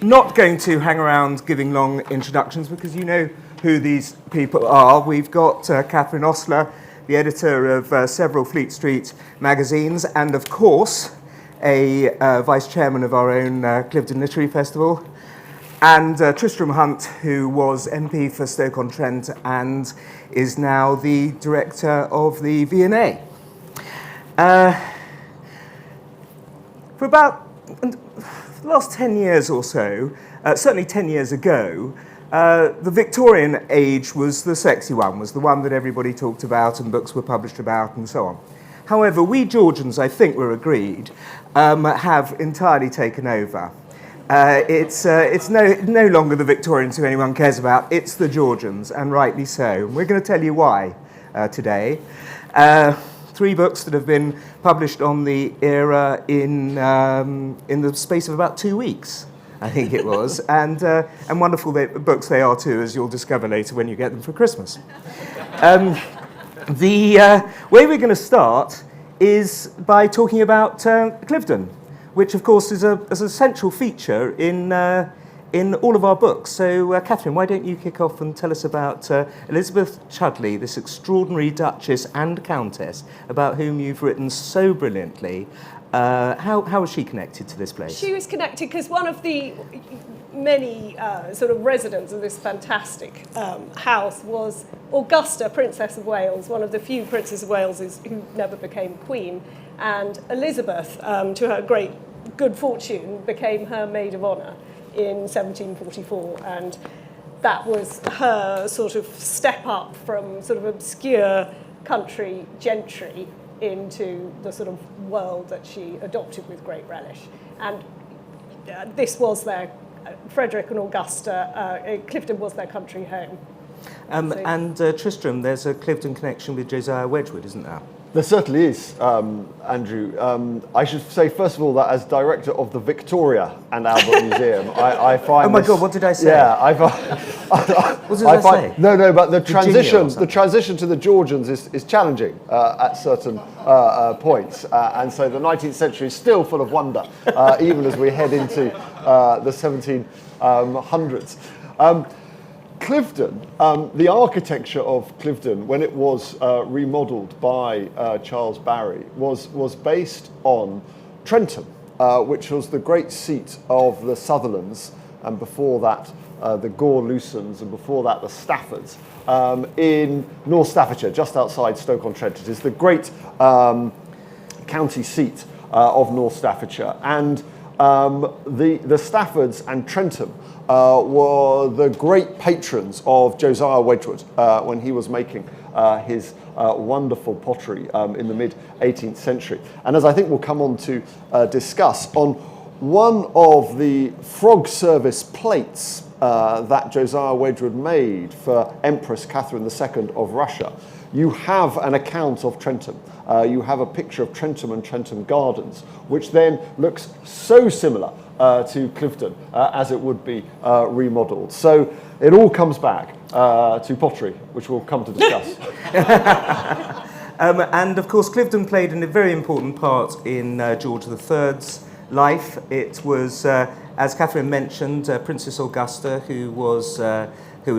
not going to hang around giving long introductions because you know who these people are. We've got Catherine Ostler, the editor of several Fleet Street magazines, and of course a vice chairman of our own Cliveden Literary Festival, and Tristram Hunt, who was MP for Stoke-on-Trent and is now the director of the V&A. For about the last 10 years or so, certainly 10 years ago, the Victorian age was the sexy one, was the one that everybody talked about and books were published about and so on. However, we Georgians, I think we're agreed, have entirely taken over. It's no longer the Victorians who anyone cares about, it's the Georgians, and rightly so. And we're going to tell you why today. 3 books that have been published on the era in the space of about 2 weeks, I think it was, and wonderful books they are too, as you'll discover later when you get them for Christmas. The way we're going to start is by talking about Cliveden, which of course is a central feature in all of our books. So, Catherine, why don't you kick off and tell us about Elizabeth Chudley, this extraordinary Duchess and Countess, about whom you've written so brilliantly. How was she connected to this place? She was connected because one of the many sort of residents of this fantastic house was Augusta, Princess of Wales, one of the few Princesses of Wales who never became Queen. And Elizabeth, to her great good fortune, became her maid of honour in 1744, and that was her sort of step up from sort of obscure country gentry into the sort of world that she adopted with great relish. And this was their, Frederick and Augusta, Cliveden was their country home. And Tristram, there's a Cliveden connection with Josiah Wedgwood, isn't there? There certainly is, Andrew. I should say, first of all, that as director of the Victoria and Albert Museum, I find oh my God, what did I say? Yeah, what did I say? No, but the transition to the Georgians is challenging at certain points. And so the 19th century is still full of wonder, even as we head into the 1700s. Cliveden, the architecture of Cliveden, when it was remodelled by Charles Barry, was based on Trentham, which was the great seat of the Sutherlands, and before that the Gore-Lusons, and before that the Staffords, in North Staffordshire, just outside Stoke-on-Trent. It is the great county seat of North Staffordshire, and the Staffords and Trentham were the great patrons of Josiah Wedgwood when he was making his wonderful pottery in the mid-18th century. And as I think we'll come on to discuss, on one of the frog service plates that Josiah Wedgwood made for Empress Catherine II of Russia, you have an account of Trentham. You have a picture of Trentham and Trentham Gardens, which then looks so similar to Cliveden as it would be remodelled. So it all comes back to pottery, which we'll come to discuss. And of course, Cliveden played a very important part in George III's life. It was, as Catherine mentioned, Princess Augusta, who was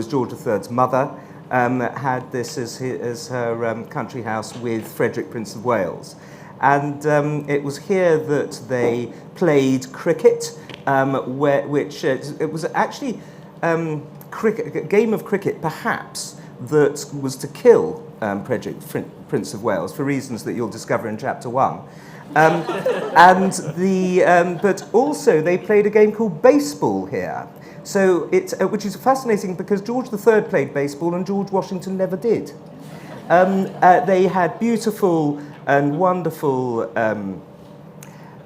George III's mother, had this as her country house with Frederick, Prince of Wales. And it was here that they played cricket, it was actually a game of cricket, perhaps, that was to kill Frederick, Prince of Wales, for reasons that you'll discover in Chapter 1. But also they played a game called baseball here. So which is fascinating because George III played baseball and George Washington never did. They had beautiful and wonderful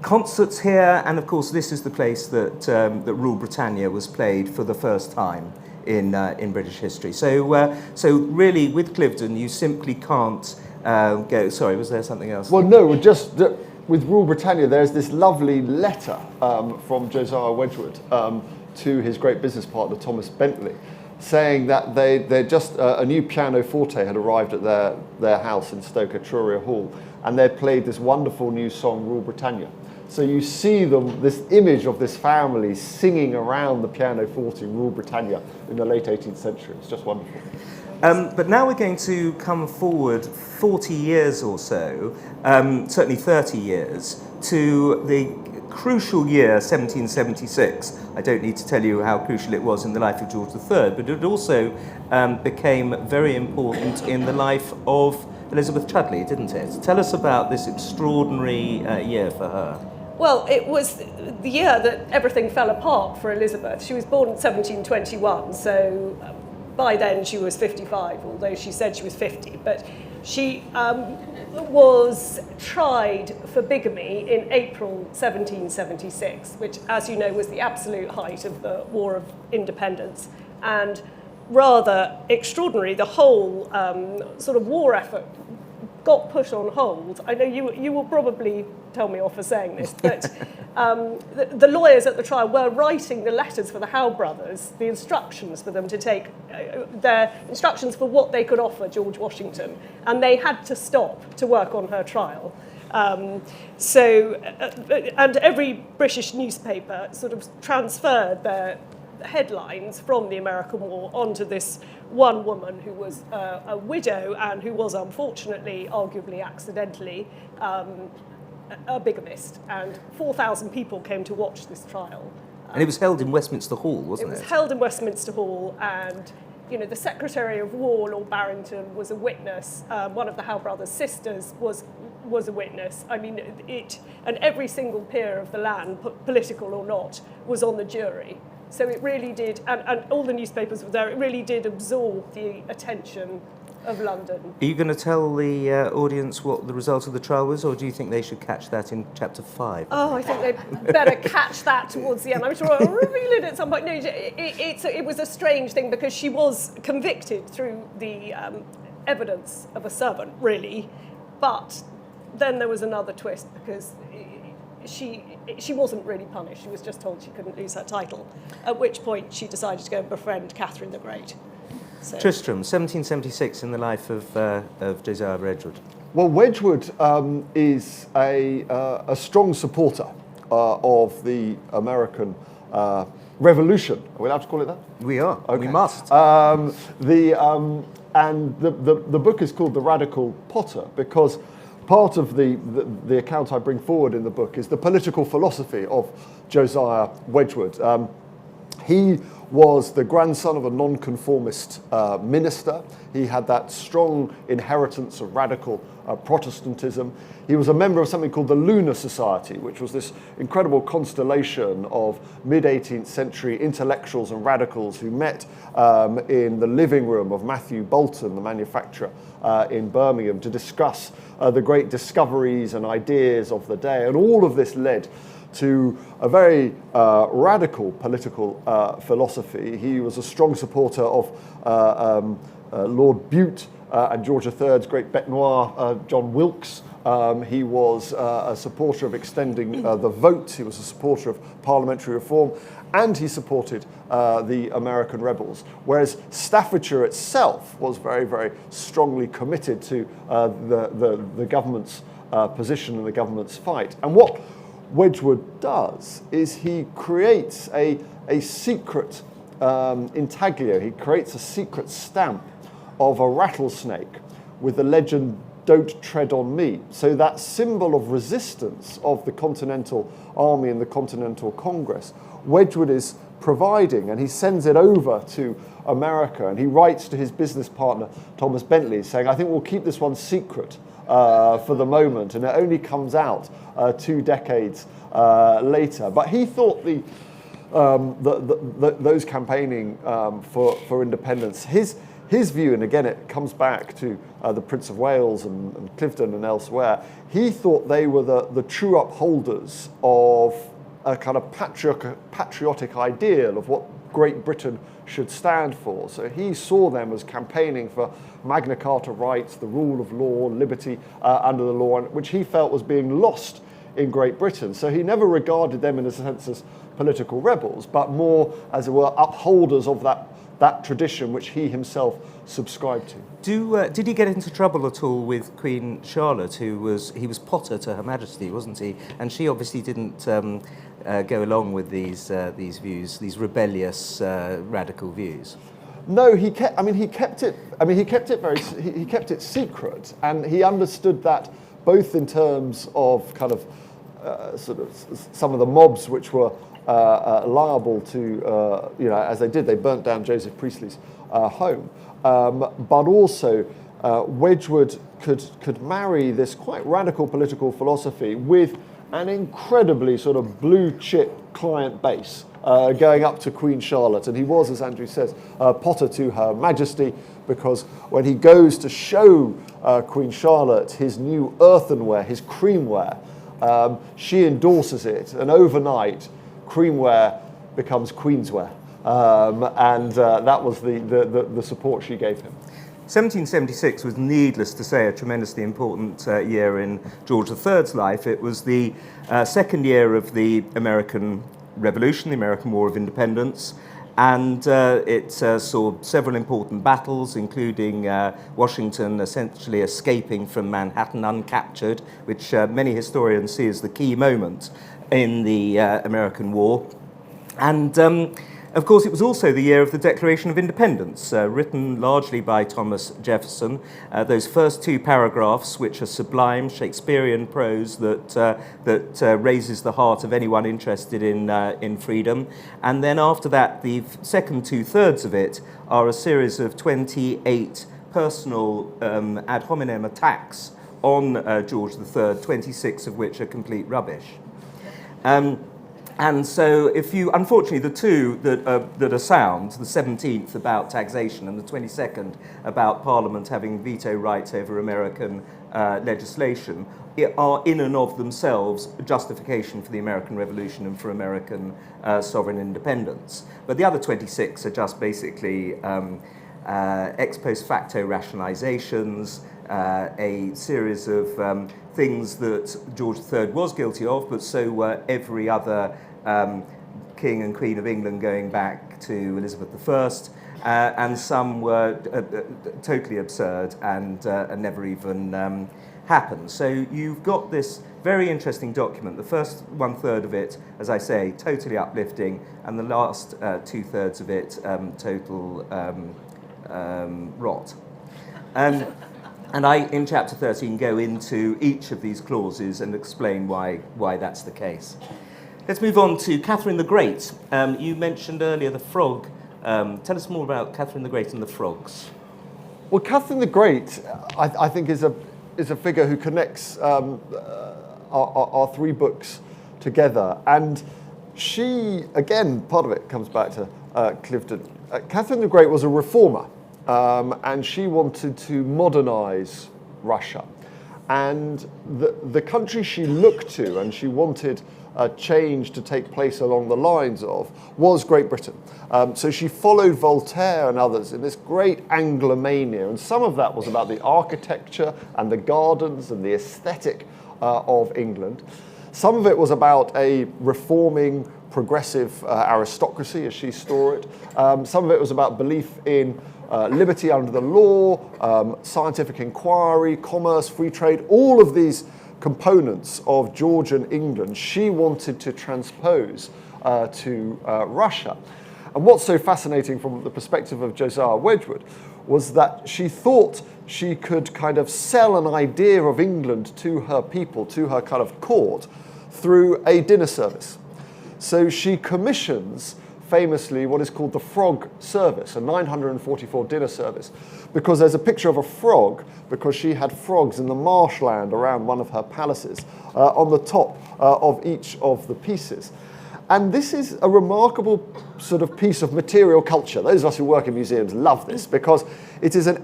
concerts here, and of course this is the place that Rule Britannia was played for the first time in British history. So really with Cliveden you simply can't go. Sorry, was there something else? Well, no, just with Rule Britannia, there's this lovely letter from Josiah Wedgwood to his great business partner Thomas Bentley, saying that they just a new pianoforte had arrived at their house in Stoke Etruria Hall, and they played this wonderful new song, Rule Britannia. So you see them, this image of this family singing around the pianoforte in Rule Britannia in the late 18th century. It's just wonderful. But now we're going to come forward 40 years or so, certainly 30 years, to the crucial year 1776. I don't need to tell you how crucial it was in the life of George III, but it also became very important in the life of Elizabeth Chudley, didn't it? Tell us about this extraordinary year for her. Well, it was the year that everything fell apart for Elizabeth. She was born in 1721, so by then she was 55, although she said she was 50. But she was tried for bigamy in April 1776, which, as you know, was the absolute height of the War of Independence. And rather extraordinary, the whole sort of war effort got put on hold. I know you will probably tell me off for saying this, but the lawyers at the trial were writing the letters for the Howe brothers, the instructions for them to take, their instructions for what they could offer George Washington, and they had to stop to work on her trial. And every British newspaper sort of transferred their headlines from the American War onto this one woman who was a widow and who was unfortunately, arguably accidentally, a bigamist. And 4,000 people came to watch this trial. And it was held in Westminster Hall, wasn't it? It was held in Westminster Hall, and the Secretary of War, Lord Barrington, was a witness. One of the Howe brothers' sisters was a witness. I mean, and every single peer of the land, political or not, was on the jury. So it really did, and all the newspapers were there, it really did absorb the attention of London. Are you going to tell the audience what the result of the trial was, or do you think they should catch that in chapter 5? Oh, I think they'd better catch that towards the end. I'm sure I'll reveal it at some point. No, it was a strange thing because she was convicted through the evidence of a servant, really, but then there was another twist because she wasn't really punished. She was just told she couldn't lose her title, at which point she decided to go and befriend Catherine the Great. So. Tristram, 1776, in the life of Josiah Wedgwood. Well, Wedgwood is a strong supporter of the American Revolution. Are we allowed to call it that? We are. Okay. We must. And the book is called The Radical Potter because part of the account I bring forward in the book is the political philosophy of Josiah Wedgwood. He was the grandson of a nonconformist minister. He had that strong inheritance of radical Protestantism. He was a member of something called the Lunar Society, which was this incredible constellation of mid-18th century intellectuals and radicals who met in the living room of Matthew Boulton, the manufacturer in Birmingham, to discuss the great discoveries and ideas of the day. And all of this led to a very radical political philosophy. He was a strong supporter of Lord Bute and George III's great bête noire, John Wilkes. He was a supporter of extending the vote. He was a supporter of parliamentary reform, and he supported the American rebels. Whereas Staffordshire itself was very, very strongly committed to the government's position and the government's fight. And what Wedgwood does is he creates a secret intaglio. He creates a secret stamp of a rattlesnake with the legend, "Don't tread on me." So that symbol of resistance of the Continental Army and the Continental Congress, Wedgwood is providing, and he sends it over to America, and he writes to his business partner, Thomas Bentley, saying, "I think we'll keep this one secret for the moment," and it only comes out 2 decades later. But he thought those campaigning for independence, his view, and again it comes back to the Prince of Wales and Cliveden and elsewhere, he thought they were the true upholders of a kind of patriotic ideal of what Great Britain should stand for. So he saw them as campaigning for Magna Carta rights, the rule of law, liberty under the law, which he felt was being lost in Great Britain. So he never regarded them in a sense as political rebels, but more, as it were, upholders of that that tradition which he himself subscribed to. Did he get into trouble at all with Queen Charlotte, he was Potter to Her Majesty, wasn't he? And she obviously didn't go along with these views, these rebellious, radical views. No, he kept it secret, and he understood that both in terms of kind of sort of some of the mobs which were liable to, as they burnt down Joseph Priestley's home, but also Wedgwood could marry this quite radical political philosophy with an incredibly sort of blue chip client base going up to Queen Charlotte. And he was, as Andrew says, Potter to Her Majesty, because when he goes to show Queen Charlotte his new earthenware, his creamware, she endorses it, and overnight creamware becomes queensware. And that was the support she gave him. 1776 was, needless to say, a tremendously important year in George III's life. It was the second year of the American Revolution, the American War of Independence, and it saw several important battles, including Washington essentially escaping from Manhattan uncaptured, which many historians see as the key moment in the American War. And of course, it was also the year of the Declaration of Independence, written largely by Thomas Jefferson. Those first two paragraphs, which are sublime Shakespearean prose that raises the heart of anyone interested in freedom. And then after that, the second two-thirds of it are a series of 28 personal ad hominem attacks on George III, 26 of which are complete rubbish. And so unfortunately, the two that are sound, the 17th about taxation and the 22nd about Parliament having veto rights over American legislation, are in and of themselves a justification for the American Revolution and for American sovereign independence. But the other 26 are just basically ex post facto rationalizations, a series of things that George III was guilty of, but so were every other King and Queen of England going back to Elizabeth I, and some were totally absurd and never even happened. So you've got this very interesting document, the first one-third of it, as I say, totally uplifting, and the last two-thirds of it, total rot. And I, in chapter 13, go into each of these clauses and explain why that's the case. Let's move on to Catherine the Great. You mentioned earlier the frog. Tell us more about Catherine the Great and the frogs. Well, Catherine the Great, I think, is a figure who connects our three books together. And she, again, part of it comes back to Cliveden. Catherine the Great was a reformer. And she wanted to modernize Russia. And the country she looked to and she wanted a change to take place along the lines of was Great Britain. So she followed Voltaire and others in this great Anglomania, and some of that was about the architecture and the gardens and the aesthetic of England. Some of it was about a reforming, progressive aristocracy, as she saw it. Some of it was about belief in liberty under the law, scientific inquiry, commerce, free trade, all of these components of Georgian England she wanted to transpose to Russia. And what's so fascinating from the perspective of Josiah Wedgwood was that she thought she could kind of sell an idea of England to her people, to her kind of court, through a dinner service. So she commissions famously what is called the frog service, a 944 dinner service, because there's a picture of a frog, because she had frogs in the marshland around one of her palaces on the top of each of the pieces. And this is a remarkable sort of piece of material culture. Those of us who work in museums love this, because it is an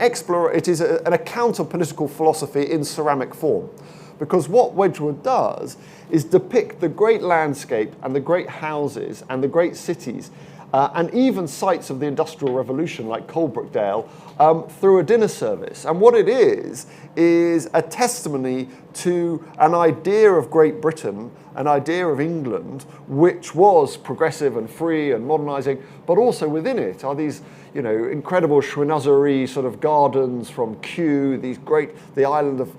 account of political philosophy in ceramic form. Because what Wedgwood does is depict the great landscape and the great houses and the great cities and even sites of the Industrial Revolution like Coalbrookdale through a dinner service. And what it is a testimony to an idea of Great Britain, an idea of England, which was progressive and free and modernising, but also within it are these, you know, incredible Chouinazuri sort of gardens from Kew, the island of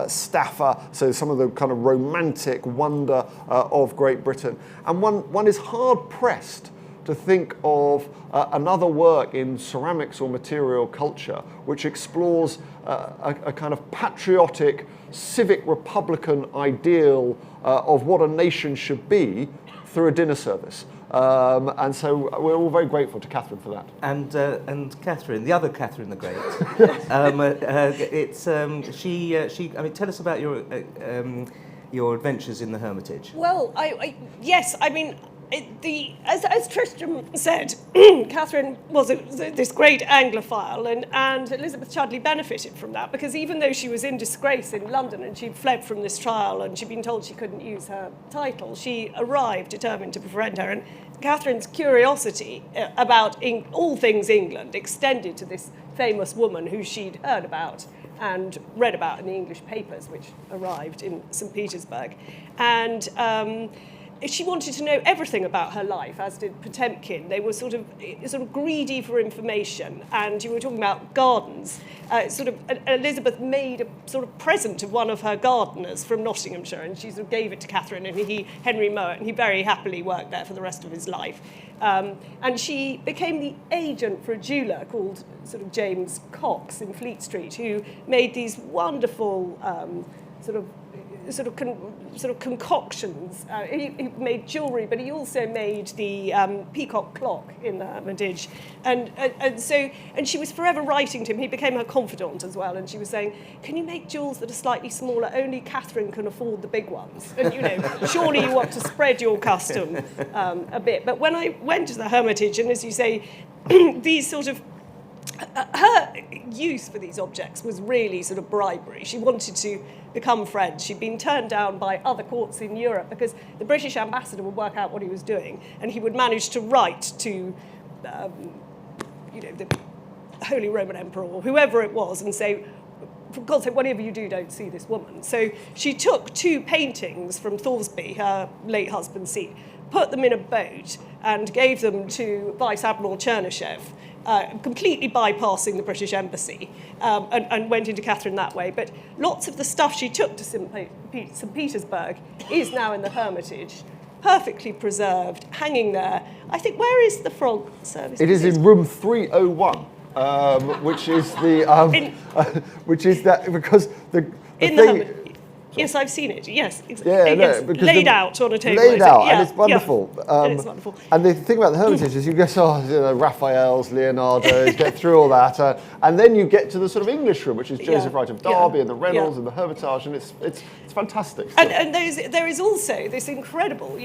Staffa, so some of the kind of romantic wonder of Great Britain. And one is hard pressed to think of another work in ceramics or material culture which explores a kind of patriotic, civic republican ideal of what a nation should be through a dinner service. And so we're all very grateful to Catherine for that. And Catherine, the other Catherine the Great, I mean, tell us about your adventures in the Hermitage. Well, yes, I mean, as Tristram said, Catherine was this great Anglophile, and Elizabeth Chudley benefited from that, because even though she was in disgrace in London and she'd fled from this trial and she'd been told she couldn't use her title, she arrived determined to befriend her. And Catherine's curiosity about all things England extended to this famous woman who she'd heard about and read about in the English papers, which arrived in St. Petersburg. And she wanted to know everything about her life, as did Potemkin. They were sort of greedy for information, and you were talking about gardens. Elizabeth made a sort of present of one of her gardeners from Nottinghamshire, and she sort of gave it to Catherine, and Henry Mowat, and he very happily worked there for the rest of his life. And she became the agent for a jeweller called sort of James Cox in Fleet Street, who made these wonderful concoctions. He made jewellery, but he also made the peacock clock in the Hermitage, and she was forever writing to him. He became her confidant as well, and she was saying, "Can you make jewels that are slightly smaller? Only Catherine can afford the big ones, and you know, surely you want to spread your custom a bit." But when I went to the Hermitage, and as you say, these sort of her use for these objects was really sort of bribery. She wanted to become friends. She'd been turned down by other courts in Europe because the British ambassador would work out what he was doing, and he would manage to write to, the Holy Roman Emperor or whoever it was, and say, "For God's sake, whatever you do, don't see this woman." So she took 2 paintings from Thoresby, her late husband's seat, put them in a boat, and gave them to Vice Admiral Chernyshev, completely bypassing the British embassy, and went into Catherine that way. But lots of the stuff she took to St. Petersburg is now in the Hermitage, perfectly preserved, hanging there. I think, where is the frog service? It is in room 301, which is which is that, because the thing. Yes, I've seen it. Yes, laid out on a table. Laid out, yeah, and it's wonderful. And it's wonderful. And the thing about the Hermitage is you go, Raphael's, Leonardo's, get through all that, and then you get to the sort of English room, which is Joseph Wright of Derby and the Reynolds and the Hermitage, and it's fantastic. And there is also this incredible,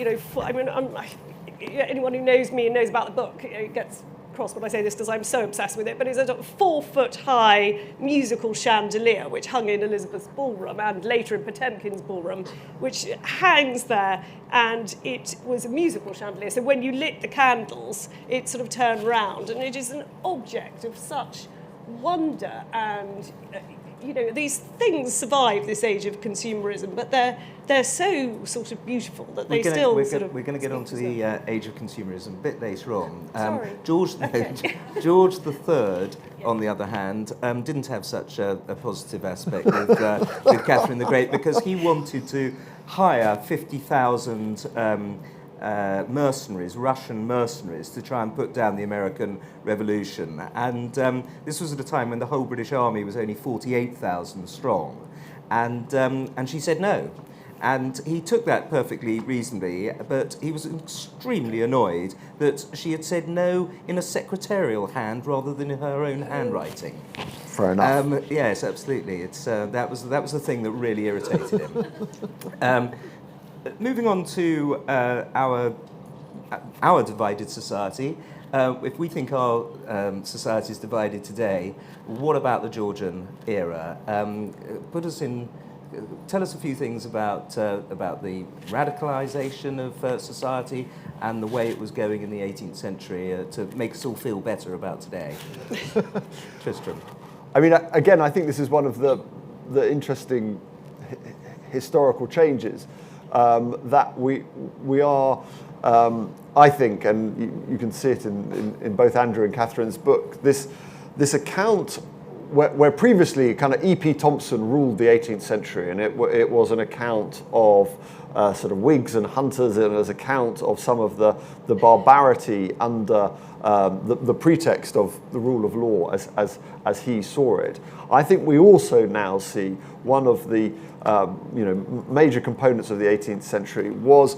anyone who knows me and knows about the book gets cross when I say this because I'm so obsessed with it, but it's a 4-foot-high musical chandelier which hung in Elizabeth's ballroom and later in Potemkin's ballroom, which hangs there, and it was a musical chandelier. So when you lit the candles, it sort of turned round, and it is an object of such wonder. And these things survive this age of consumerism, but they're so sort of beautiful that we're going to get onto the age of consumerism a bit later on. Sorry. George III, on the other hand, didn't have such a positive aspect with Catherine the Great, because he wanted to hire 50,000 mercenaries, Russian mercenaries, to try and put down the American Revolution. And this was at a time when the whole British army was only 48,000 strong. And she said no. And he took that perfectly reasonably, but he was extremely annoyed that she had said no in a secretarial hand rather than in her own handwriting. Fair enough. Yes, absolutely. That was the thing that really irritated him. Moving on to our divided society, if we think our society is divided today, what about the Georgian era? Put us in tell us a few things about the radicalisation of society and the way it was going in the 18th century to make us all feel better about today. Tristram. I mean, again, I think this is one of the interesting historical changes that we are, I think, and you can see it in both Andrew and Catherine's book, this account where previously kind of E.P. Thompson ruled the 18th century, and it was an account of sort of Whigs and hunters, and as account of some of the barbarity under the pretext of the rule of law as he saw it. I think we also now see one of the major components of the 18th century was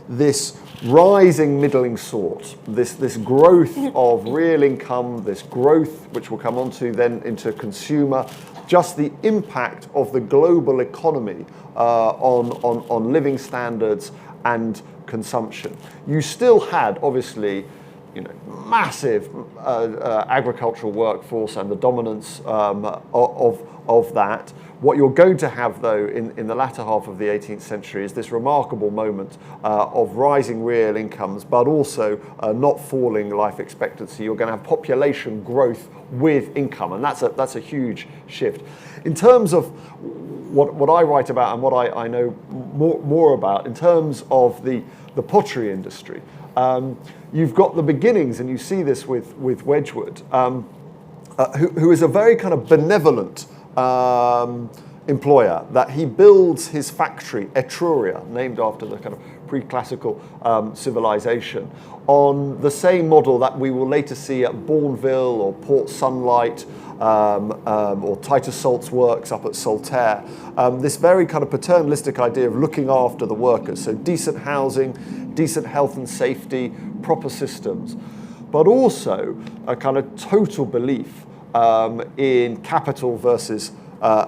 this rising middling sort, this growth of real income, this growth, which we'll come on to then into consumer, just the impact of the global economy on living standards and consumption. You still had, obviously, massive agricultural workforce and the dominance of that. What you're going to have, though, in the latter half of the 18th century is this remarkable moment of rising real incomes, but also not falling life expectancy. You're going to have population growth with income, and that's a huge shift. In terms of what I write about and what I know more about, in terms of the pottery industry, you've got the beginnings, and you see this with Wedgwood, who is a very kind of benevolent employer, that he builds his factory, Etruria, named after the kind of pre-classical civilization, on the same model that we will later see at Bourneville or Port Sunlight or Titus Salt's works up at Saltaire. This very kind of paternalistic idea of looking after the workers, so decent housing, decent health and safety, proper systems, but also a kind of total belief in capital versus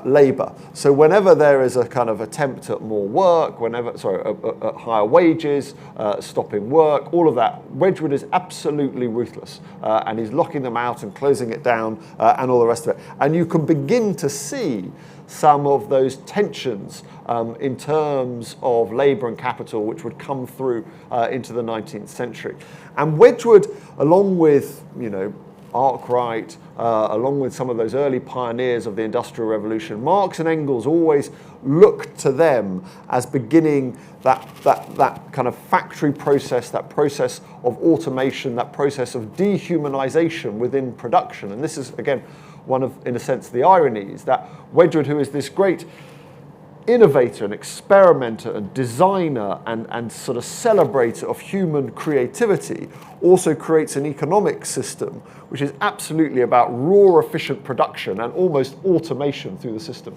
labour. So whenever there is a kind of attempt at more work, at higher wages, stopping work, all of that, Wedgwood is absolutely ruthless, and he's locking them out and closing it down and all the rest of it. And you can begin to see some of those tensions in terms of labour and capital, which would come through into the 19th century. And Wedgwood, along with, Arkwright, along with some of those early pioneers of the Industrial Revolution, Marx and Engels always looked to them as beginning that kind of factory process, that process of automation, that process of dehumanization within production. And this is, again, one of, in a sense, the ironies, that Wedgwood, who is this great innovator and experimenter and designer and sort of celebrator of human creativity, also creates an economic system which is absolutely about raw, efficient production and almost automation through the system.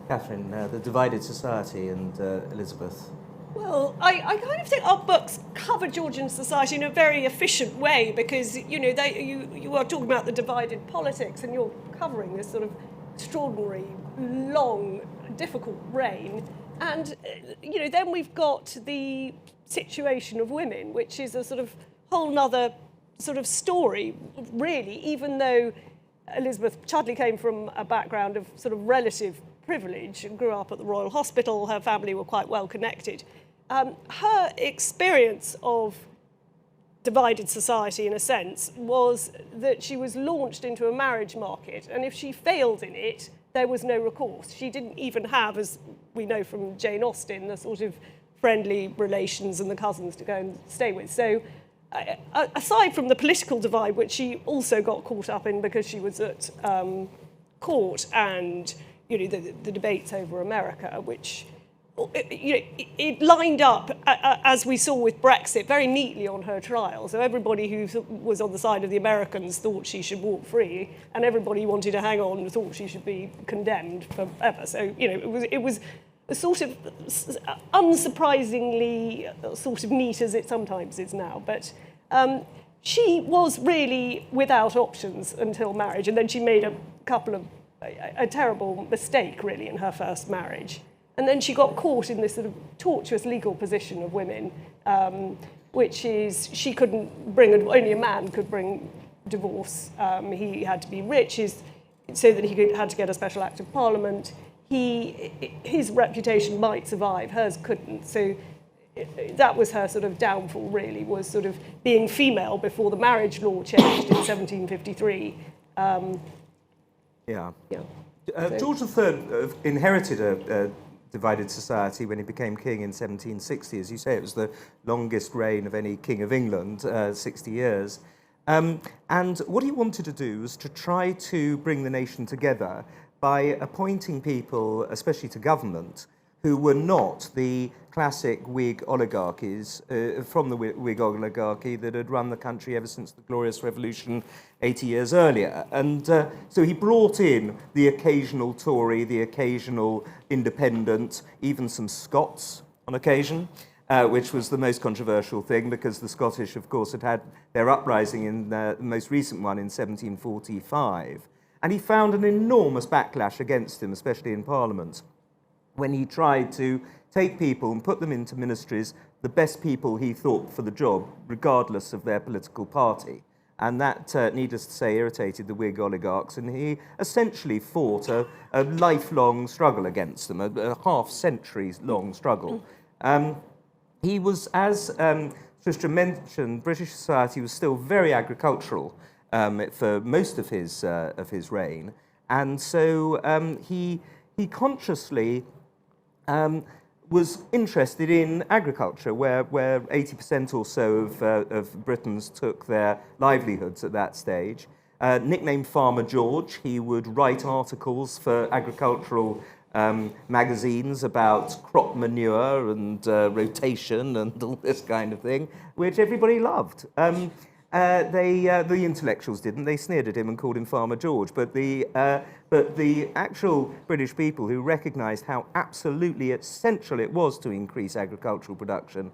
Catherine, the divided society, and Elizabeth. Well, I kind of think our books cover Georgian society in a very efficient way, because you are talking about the divided politics, and you're covering this sort of extraordinary, long, difficult reign. And then we've got the situation of women, which is a sort of whole nother sort of story, really, even though Elizabeth Chudley came from a background of sort of relative privilege and grew up at the Royal Hospital. Her family were quite well connected. Her experience of divided society, in a sense, was that she was launched into a marriage market, and if she failed in it, there was no recourse. She didn't even have, as we know from Jane Austen, the sort of friendly relations and the cousins to go and stay with. So aside from the political divide, which she also got caught up in because she was at court, and the debates over America, which it lined up, as we saw with Brexit, very neatly on her trial. So everybody who was on the side of the Americans thought she should walk free, and everybody who wanted to hang on thought she should be condemned forever. So it was a sort of unsurprisingly sort of neat as it sometimes is now. But she was really without options until marriage, and then she made a terrible mistake, really, in her first marriage. And then she got caught in this sort of tortuous legal position of women, which is she couldn't only a man could bring divorce. He had to be rich so that he had to get a special act of parliament. his reputation might survive, hers couldn't. So that was her sort of downfall, really, was sort of being female before the marriage law changed in 1753. Yeah. So- George III inherited a divided society when he became king in 1760. As you say, it was the longest reign of any king of England, 60 years. And what he wanted to do was to try to bring the nation together by appointing people, especially to government, who were not the classic Whig oligarchies from the Whig oligarchy that had run the country ever since the Glorious Revolution 80 years earlier. And so he brought in the occasional Tory, the occasional independent, even some Scots on occasion, which was the most controversial thing because the Scottish, of course, had their uprising in the most recent one in 1745. And he found an enormous backlash against him, especially in Parliament, when he tried to take people and put them into ministries, the best people he thought for the job, regardless of their political party. And that, needless to say, irritated the Whig oligarchs, and he essentially fought a lifelong struggle against them, a half-century-long struggle. He was, as Tristram mentioned, British society was still very agricultural for most of his reign, and so he consciously was interested in agriculture, where 80% or so of Britons took their livelihoods at that stage. Nicknamed Farmer George, he would write articles for agricultural magazines about crop manure and rotation and all this kind of thing, which everybody loved. The intellectuals didn't. They sneered at him and called him Farmer George. But the actual British people who recognised how absolutely essential it was to increase agricultural production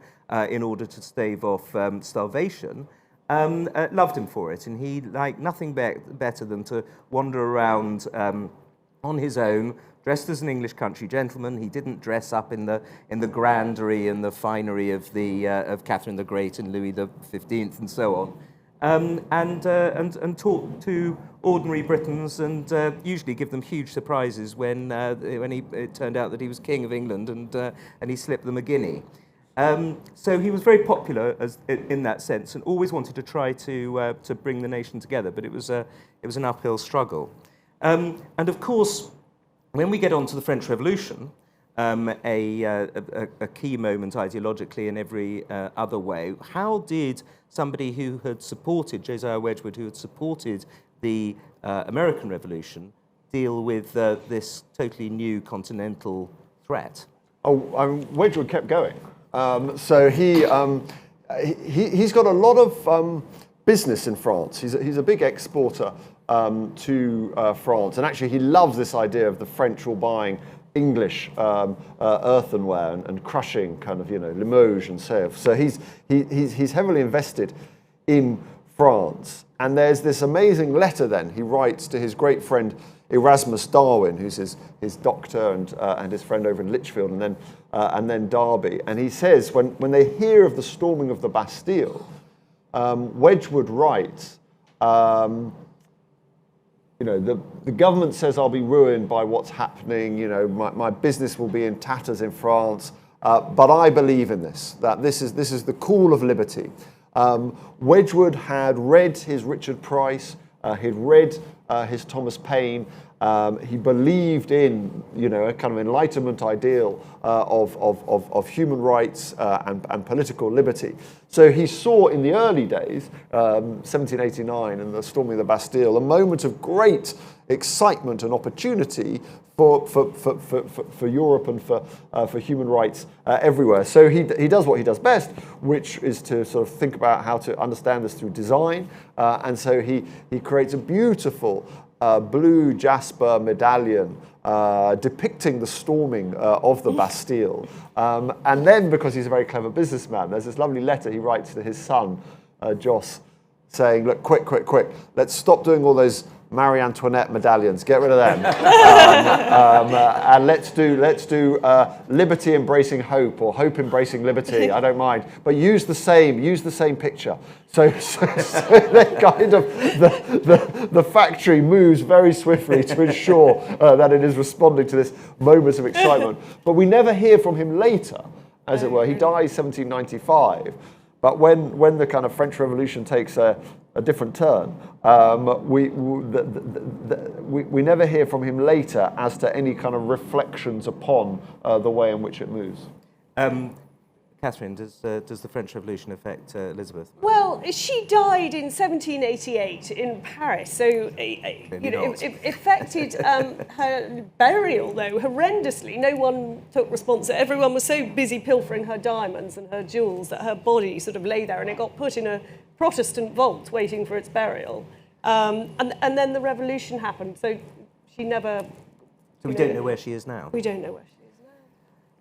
in order to stave off starvation loved him for it. And he liked nothing better than to wander around on his own, dressed as an English country gentleman. He didn't dress up in the grandery and the finery of Catherine the Great and Louis XV and so on, and talk to ordinary Britons and usually give them huge surprises when it turned out that he was King of England and he slipped them a guinea. So he was very popular in that sense and always wanted to try to bring the nation together, but it was an uphill struggle. And of course, when we get on to the French Revolution, a key moment ideologically in every other way, how did somebody who had supported, Josiah Wedgwood, who had supported the American Revolution, deal with this totally new continental threat? Wedgwood kept going. So he's got a lot of business in France. He's a big exporter to France, and actually he loves this idea of the French all buying English earthenware and crushing kind of Limoges and Sèvres. So he's heavily invested in France, and there's this amazing letter then he writes to his great friend Erasmus Darwin, who's his doctor and his friend over in Lichfield, and then Derby. And he says when they hear of the storming of the Bastille, Wedgwood writes, the government says I'll be ruined by what's happening. My business will be in tatters in France, but I believe in this. That this is the call of liberty. Wedgwood had read his Richard Price. He'd read his Thomas Paine. He believed in, a kind of Enlightenment ideal of human rights and political liberty. So he saw in the early days, 1789 and the storming of the Bastille, a moment of great excitement and opportunity for Europe and for human rights everywhere. So he does what he does best, which is to sort of think about how to understand this through design. And so he creates a beautiful blue jasper medallion depicting the storming of the Bastille. And then, because he's a very clever businessman, there's this lovely letter he writes to his son, Jos, saying, look, quick, let's stop doing all those Marie Antoinette medallions. Get rid of them. And let's do liberty embracing hope, or hope embracing liberty. I don't mind, but use the same picture. So they kind of the factory moves very swiftly to ensure that it is responding to this moment of excitement. But we never hear from him later, as it were. He dies 1795. But when the kind of French Revolution takes a different turn, we never hear from him later as to any kind of reflections upon the way in which it moves. Catherine, does the French Revolution affect Elizabeth? Well, she died in 1788 in Paris, so it affected her burial, though, horrendously. No one took response. Everyone was so busy pilfering her diamonds and her jewels that her body sort of lay there, and it got put in a Protestant vault waiting for its burial. And then the revolution happened, so she never... So we don't know where she is now? We don't know where she is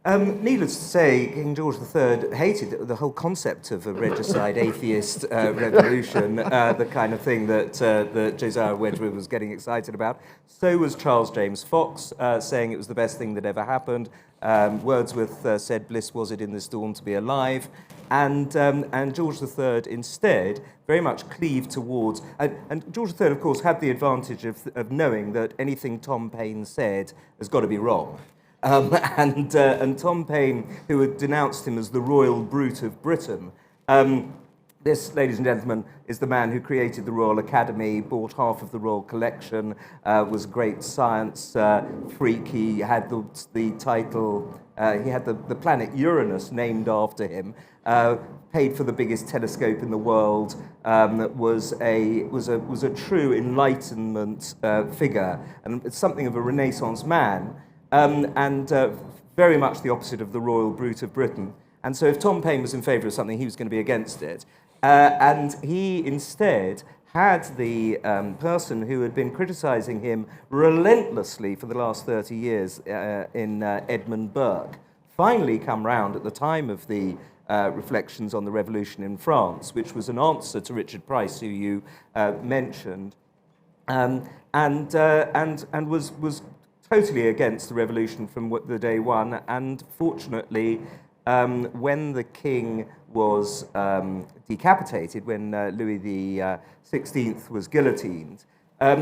now. Needless to say, King George III hated the whole concept of a regicide, atheist revolution, the kind of thing that Josiah Wedgwood was getting excited about. So was Charles James Fox, saying it was the best thing that ever happened. Wordsworth said, "Bliss was it in this dawn to be alive." And George III instead very much cleaved towards... And George III, of course, had the advantage of knowing that anything Tom Paine said has got to be wrong. And Tom Paine, who had denounced him as the royal brute of Britain, this, ladies and gentlemen, is the man who created the Royal Academy, bought half of the Royal Collection, was a great science freak. He had the title, he had the planet Uranus named after him, paid for the biggest telescope in the world, was a true Enlightenment figure, and something of a Renaissance man. And very much the opposite of the royal brute of Britain. And so if Tom Paine was in favour of something, he was going to be against it. And he instead had the person who had been criticising him relentlessly for the last 30 years in Edmund Burke finally come round at the time of the Reflections on the Revolution in France, which was an answer to Richard Price, who you mentioned, and was totally against the revolution from the day one, and fortunately, when the king was decapitated, when Louis XVI was guillotined,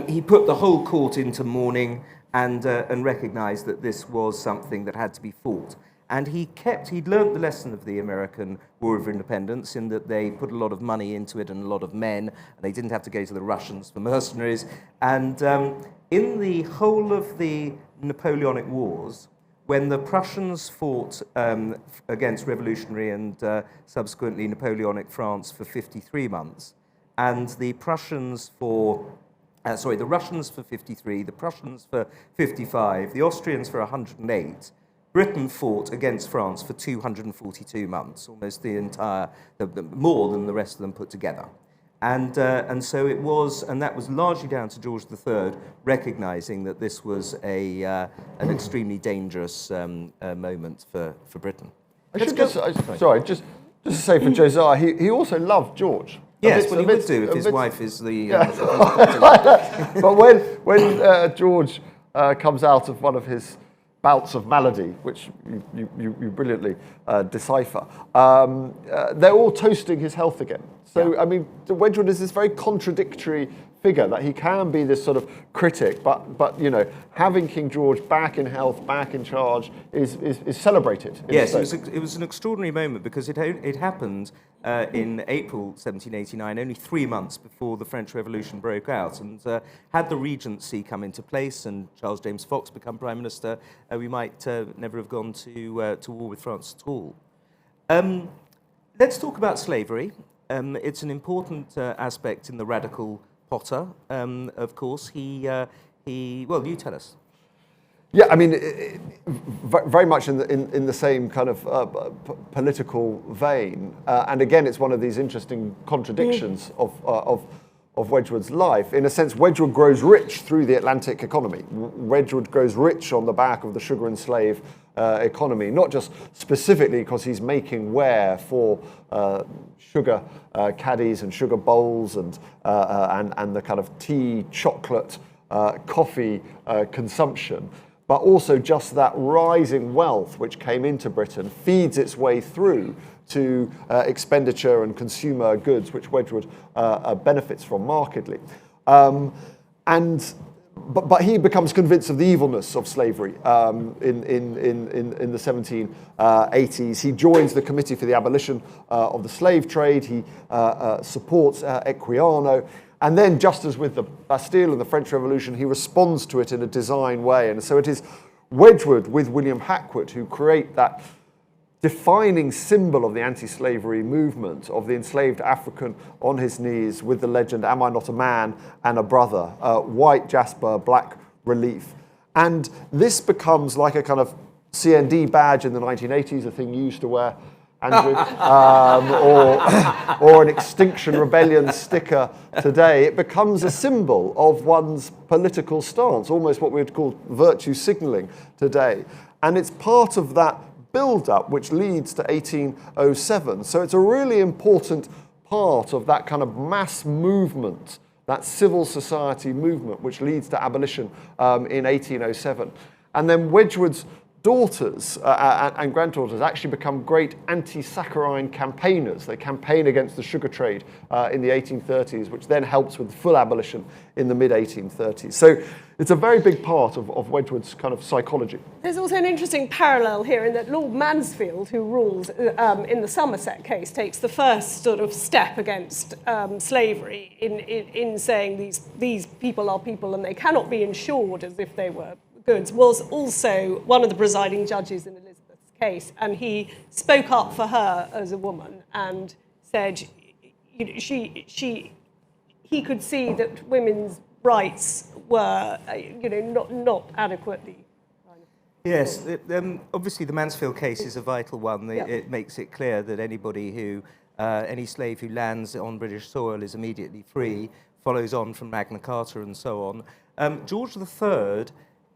he put the whole court into mourning and recognised that this was something that had to be fought. And he'd learnt the lesson of the American War of Independence in that they put a lot of money into it and a lot of men, and they didn't have to go to the Russians for mercenaries. And in the whole of the Napoleonic Wars, when the Prussians fought against revolutionary and subsequently Napoleonic France for 53 months, and the Russians for 53, the Prussians for 55, the Austrians for 108, Britain fought against France for 242 months, almost more than the rest of them put together. And so it was, and that was largely down to George III recognising that this was an extremely dangerous moment for Britain. Just to say for Josiah, he also loved George. Yes, well, he would do if his wife is the... But when George comes out of one of his bouts of malady, which you brilliantly decipher, they're all toasting his health again. So, yeah. I mean, Wedgwood is this very contradictory figure, that he can be this sort of critic, but you know, having King George back in health, back in charge, is celebrated. Yes, it was an extraordinary moment because it happened in April 1789, only 3 months before the French Revolution broke out. And had the Regency come into place and Charles James Fox become Prime Minister, we might never have gone to war with France at all. Let's talk about slavery. It's an important aspect in the Radical Potter, of course. Well, you tell us. Yeah, I mean, very much in the same kind of political vein, and again, it's one of these interesting contradictions of Wedgwood's life. In a sense, Wedgwood grows rich through the Atlantic economy. Wedgwood grows rich on the back of the sugar and slave economy, not just specifically because he's making ware for sugar caddies and sugar bowls and the kind of tea, chocolate, coffee consumption, but also just that rising wealth which came into Britain feeds its way through to expenditure and consumer goods, which Wedgwood benefits from markedly. But he becomes convinced of the evilness of slavery in the 1780s. He joins the Committee for the Abolition of the Slave Trade. He supports Equiano. And then, just as with the Bastille and the French Revolution, he responds to it in a design way. And so it is Wedgwood with William Hackwood who create that defining symbol of the anti-slavery movement, of the enslaved African on his knees with the legend, "Am I not a man and a brother?" White jasper, black relief. And this becomes like a kind of CND badge in the 1980s, a thing you used to wear, Andrew, or an Extinction Rebellion sticker today. It becomes a symbol of one's political stance, almost what we would call virtue signalling today. And it's part of that build-up which leads to 1807. So it's a really important part of that kind of mass movement, that civil society movement which leads to abolition in 1807. And then Wedgwood's daughters and granddaughters actually become great anti-saccharine campaigners. They campaign against the sugar trade in the 1830s, which then helps with full abolition in the mid-1830s. So it's a very big part of Wedgwood's kind of psychology. There's also an interesting parallel here in that Lord Mansfield, who rules in the Somerset case, takes the first sort of step against slavery in saying these people are people and they cannot be insured as if they were goods, was also one of the presiding judges in Elizabeth's case, and he spoke up for her as a woman and said, you know, he could see that women's rights were, you know, not adequately. Yes, obviously the Mansfield case is a vital one. It makes it clear that anybody who, any slave who lands on British soil is immediately free, follows on from Magna Carta and so on. George III.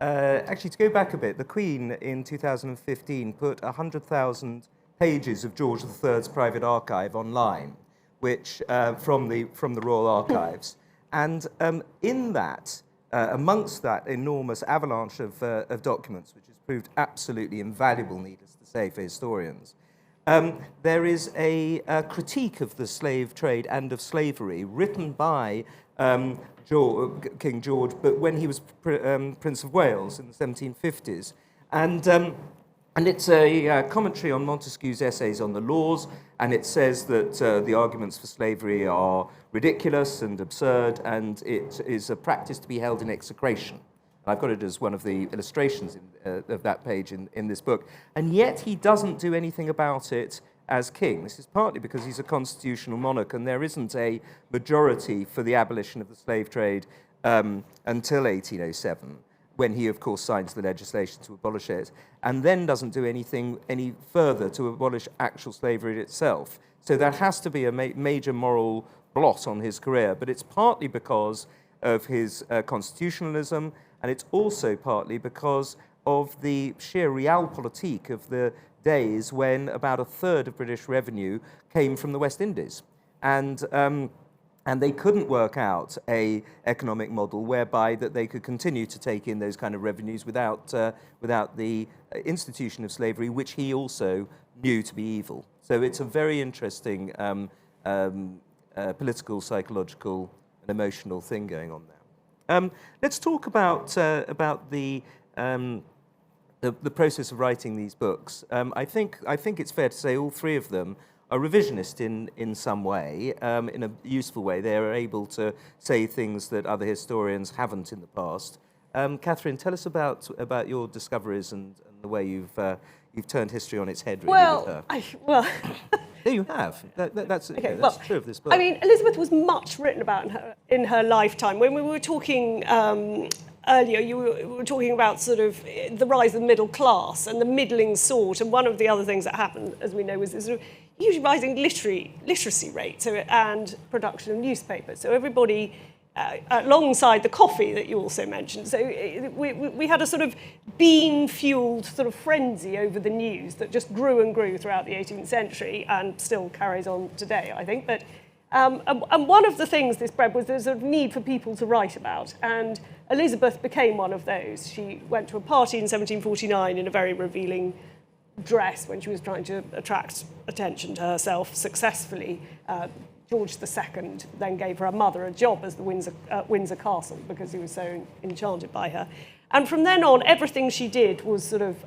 Actually, to go back a bit, the Queen in 2015 put 100,000 pages of George III's private archive online, which from the Royal Archives, and in that, amongst that enormous avalanche of documents, which has proved absolutely invaluable, needless to say, for historians, there is a critique of the slave trade and of slavery written by King George, but when he was Prince of Wales in the 1750s. And it's a commentary on Montesquieu's essays on the laws, and it says that the arguments for slavery are ridiculous and absurd, and it is a practice to be held in execration. I've got it as one of the illustrations of that page in this book. And yet he doesn't do anything about it as king. This is partly because he's a constitutional monarch and there isn't a majority for the abolition of the slave trade until 1807, when he, of course, signs the legislation to abolish it, and then doesn't do anything any further to abolish actual slavery itself. So that has to be a major moral blot on his career, but it's partly because of his constitutionalism, and it's also partly because of the sheer realpolitik of the days when about a third of British revenue came from the West Indies. And they couldn't work out an economic model whereby that they could continue to take in those kind of revenues without the institution of slavery, which he also knew to be evil. So it's a very interesting political, psychological, and emotional thing going on there. Let's talk about the process of writing these books. I think it's fair to say all three of them are revisionist in some way, in a useful way. They are able to say things that other historians haven't in the past. Catherine, tell us about your discoveries and the way you've turned history on its head. Really, Well, there you have. That's okay, that's true of this book. I mean, Elizabeth was much written about in her lifetime. When we were talking earlier, you were talking about sort of the rise of the middle class and the middling sort, and one of the other things that happened, as we know, was this sort of, hugely rising literacy rate and production of newspapers. So everybody, alongside the coffee that you also mentioned, so we had a sort of bean-fueled sort of frenzy over the news that just grew and grew throughout the 18th century and still carries on today, I think. But and one of the things this bred was there's a need for people to write about, and Elizabeth became one of those. She went to a party in 1749 in a very revealing dress when she was trying to attract attention to herself successfully. George II then gave her mother a job as the Windsor Castle because he was so enchanted by her. And from then on, everything she did was sort of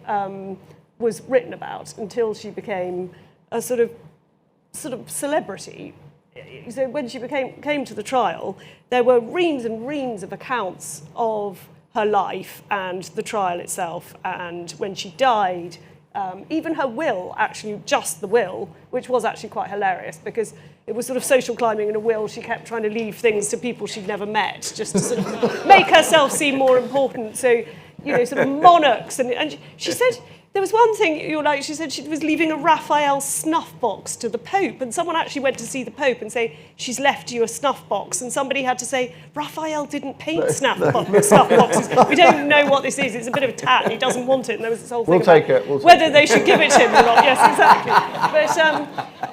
was written about until she became a sort of celebrity. So when she came to the trial, there were reams and reams of accounts of her life and the trial itself. And when she died, even her will, actually just the will, which was actually quite hilarious because it was sort of social climbing in a will. She kept trying to leave things to people she'd never met, just to sort of make herself seem more important. So, sort of monarchs. And she said, there was one thing, she said she was leaving a Raphael snuff box to the Pope, and someone actually went to see the Pope and say, she's left you a snuff box, and somebody had to say, Raphael didn't paint snuff boxes. We don't know what this is. It's a bit of a tat. He doesn't want it, and there was this whole thing about whether they should give it to him or not. Yes, exactly. But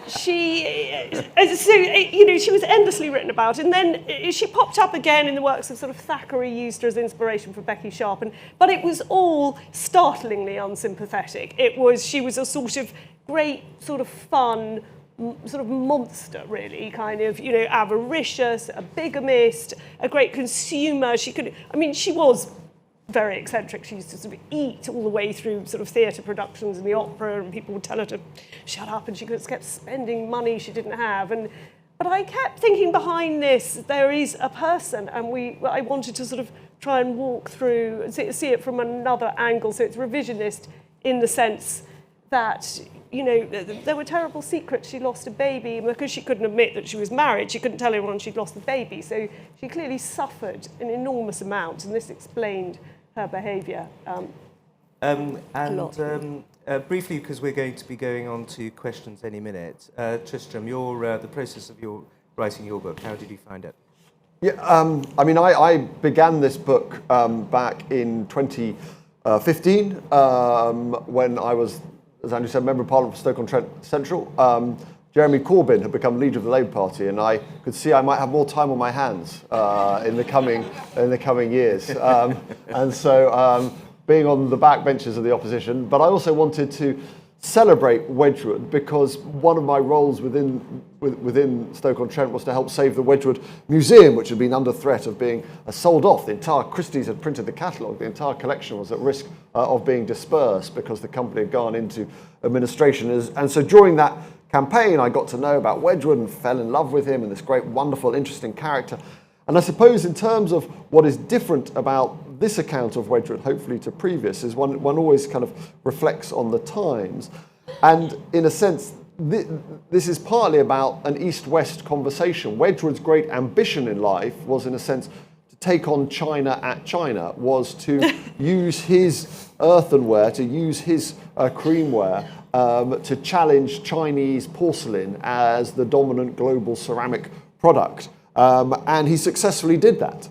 she was endlessly written about, and then she popped up again in the works of sort of Thackeray, used her as inspiration for Becky Sharp, but it was all startlingly unsympathetic. She was a sort of great, sort of fun, sort of monster, really, kind of, avaricious, a bigamist, a great consumer. She was very eccentric. She used to sort of eat all the way through sort of theatre productions and the opera, and people would tell her to shut up, and she kept spending money she didn't have. But I kept thinking behind this, there is a person, and I wanted to sort of try and walk through, see it from another angle, so it's revisionist in the sense that, there were terrible secrets. She lost a baby, and because she couldn't admit that she was married, she couldn't tell anyone she'd lost the baby. So she clearly suffered an enormous amount, and this explained her behaviour. Briefly, because we're going to be going on to questions any minute, Tristram, the process of writing your book, how did you find it? Yeah, I began this book back in 2015 when I was, as Andrew said, Member of Parliament for Stoke-on-Trent Central. Jeremy Corbyn had become leader of the Labour Party, and I could see I might have more time on my hands in the coming years. And so being on the backbenches of the opposition, but I also wanted to celebrate Wedgwood because one of my roles within Stoke-on-Trent was to help save the Wedgwood Museum, which had been under threat of being sold off. The entire Christie's had printed the catalogue. The entire collection was at risk of being dispersed because the company had gone into administration. And so during that campaign, I got to know about Wedgwood and fell in love with him and this great, wonderful, interesting character. And I suppose in terms of what is different about this account of Wedgwood, hopefully to previous, is one always kind of reflects on the times. And in a sense, this is partly about an East-West conversation. Wedgwood's great ambition in life was, in a sense, to take on China at China, was to use his earthenware, to use his creamware, to challenge Chinese porcelain as the dominant global ceramic product. And he successfully did that.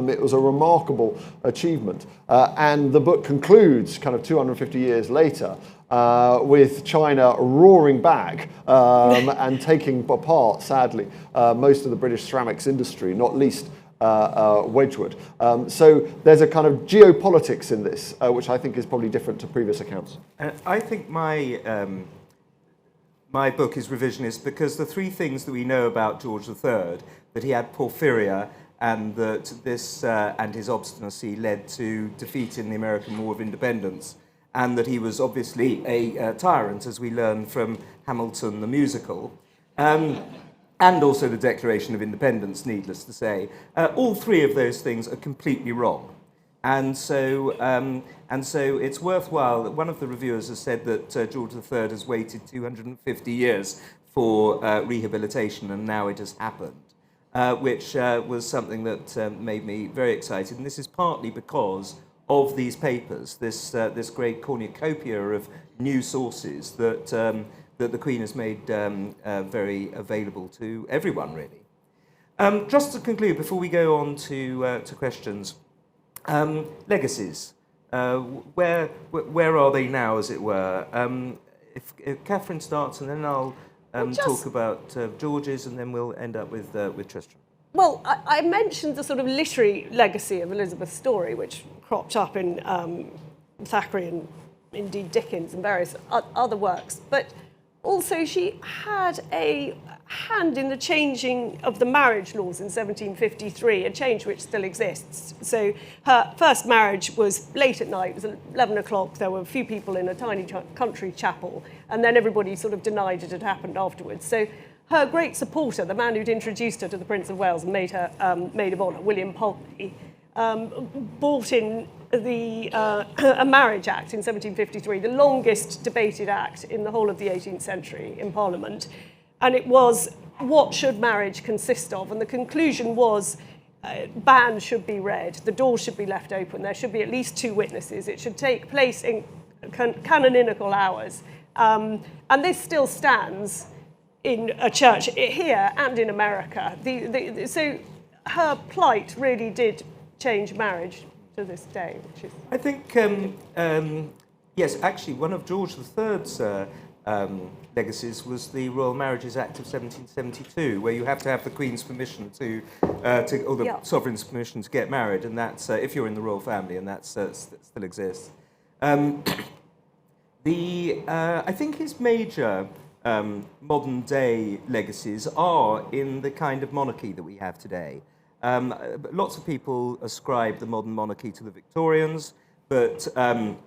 It was a remarkable achievement. And the book concludes kind of 250 years later with China roaring back and taking apart, sadly, most of the British ceramics industry, not least Wedgwood. So there's a kind of geopolitics in this, which I think is probably different to previous accounts. I think my book is revisionist because the three things that we know about George III, that he had porphyria and that this and his obstinacy led to defeat in the American War of Independence, and that he was obviously a tyrant, as we learn from Hamilton the musical, and also the Declaration of Independence, needless to say. All three of those things are completely wrong. And so it's worthwhile. One of the reviewers has said that George III has waited 250 years for rehabilitation, and now it has happened, which was something that made me very excited. And this is partly because of these papers, this great cornucopia of new sources that that the Queen has made very available to everyone, really. Just to conclude, before we go on to questions, legacies. Where are they now, as it were? If Catherine starts, and then I'll talk about George's, and then we'll end up with Tristram. Well, I mentioned the sort of literary legacy of Elizabeth's story, which cropped up in Thackeray and indeed Dickens and various other works. But also she had a hand in the changing of the marriage laws in 1753, a change which still exists. So her first marriage was late at night, it was 11 o'clock, there were a few people in a tiny country chapel, and then everybody sort of denied it had happened afterwards. So her great supporter, the man who'd introduced her to the Prince of Wales and made her maid of honour, William Pulteney, brought in a Marriage Act in 1753, the longest debated act in the whole of the 18th century in Parliament. And it was, what should marriage consist of? And the conclusion was, banns should be read, the doors should be left open, there should be at least 2 witnesses, it should take place in canonical hours. And this still stands in a church here and in America. So her plight really did change marriage to this day. Which is I think, yes, actually, one of George III's legacies was the Royal Marriages Act of 1772, where you have to have the Queen's permission or the sovereign's permission to get married, and that's if you're in the royal family, and that still exists. I think his major modern day legacies are in the kind of monarchy that we have today. Lots of people ascribe the modern monarchy to the Victorians, but I'm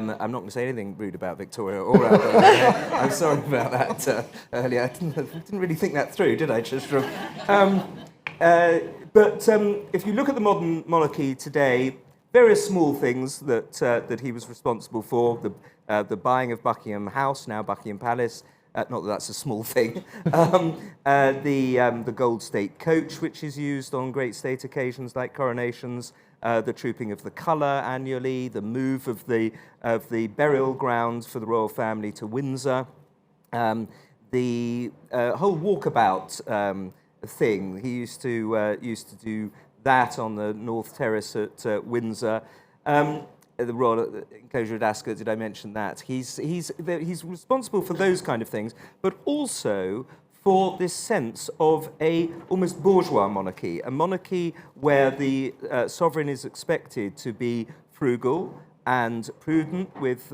not going to say anything rude about Victoria or Albert. I'm sorry about that earlier. I didn't really think that through, did I, Tristram? But if you look at the modern monarchy today, various small things that he was responsible for, the buying of Buckingham House, now Buckingham Palace, not that that's a small thing, the gold state coach, which is used on great state occasions like coronations, the trooping of the colour annually, the move of the burial grounds for the royal family to Windsor, the whole walkabout thing. He used to do that on the North Terrace at Windsor. The Royal Enclosure at Ascot, did I mention that? He's responsible for those kind of things, but also for this sense of a almost bourgeois monarchy, a monarchy where the sovereign is expected to be frugal and prudent with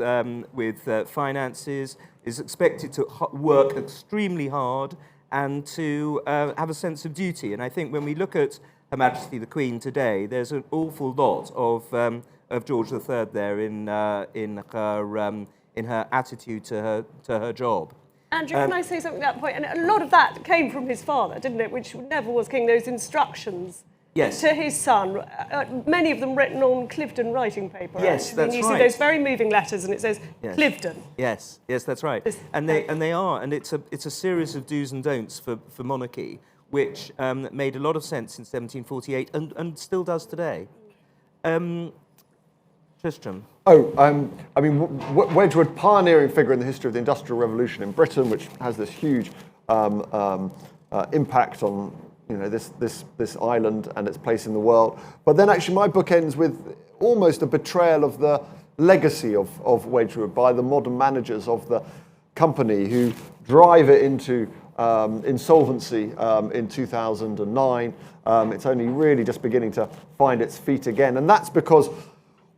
finances, is expected to work extremely hard and to have a sense of duty. And I think when we look at Her Majesty the Queen today, there's an awful lot of George III there in her attitude to her job. Andrew, can I say something at that point? And a lot of that came from his father, didn't it? Which never was king. Those instructions to his son, many of them written on Cliveden writing paper. Yes, that's right. You see those very moving letters, and it says Cliveden. Yes, that's right. And it's a series of do's and don'ts for monarchy, which made a lot of sense in 1748 and still does today. Tristram. Wedgwood, pioneering figure in the history of the Industrial Revolution in Britain, which has this huge impact on this island and its place in the world. But then actually my book ends with almost a betrayal of the legacy of Wedgwood by the modern managers of the company who drive it into insolvency in 2009. It's only really just beginning to find its feet again, and that's because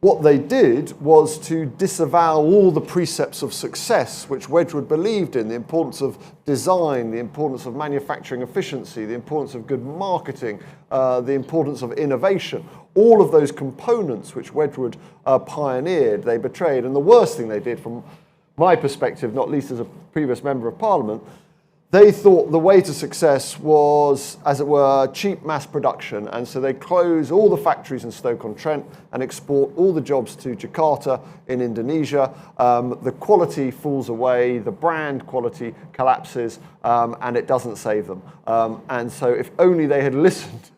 what they did was to disavow all the precepts of success, which Wedgwood believed in: the importance of design, the importance of manufacturing efficiency, the importance of good marketing, the importance of innovation. All of those components which Wedgwood pioneered, they betrayed. And the worst thing they did, from my perspective, not least as a previous member of Parliament, they thought the way to success was, as it were, cheap mass production, and so they close all the factories in Stoke-on-Trent and export all the jobs to Jakarta in Indonesia. The quality falls away, the brand quality collapses, and it doesn't save them. And so if only they had listened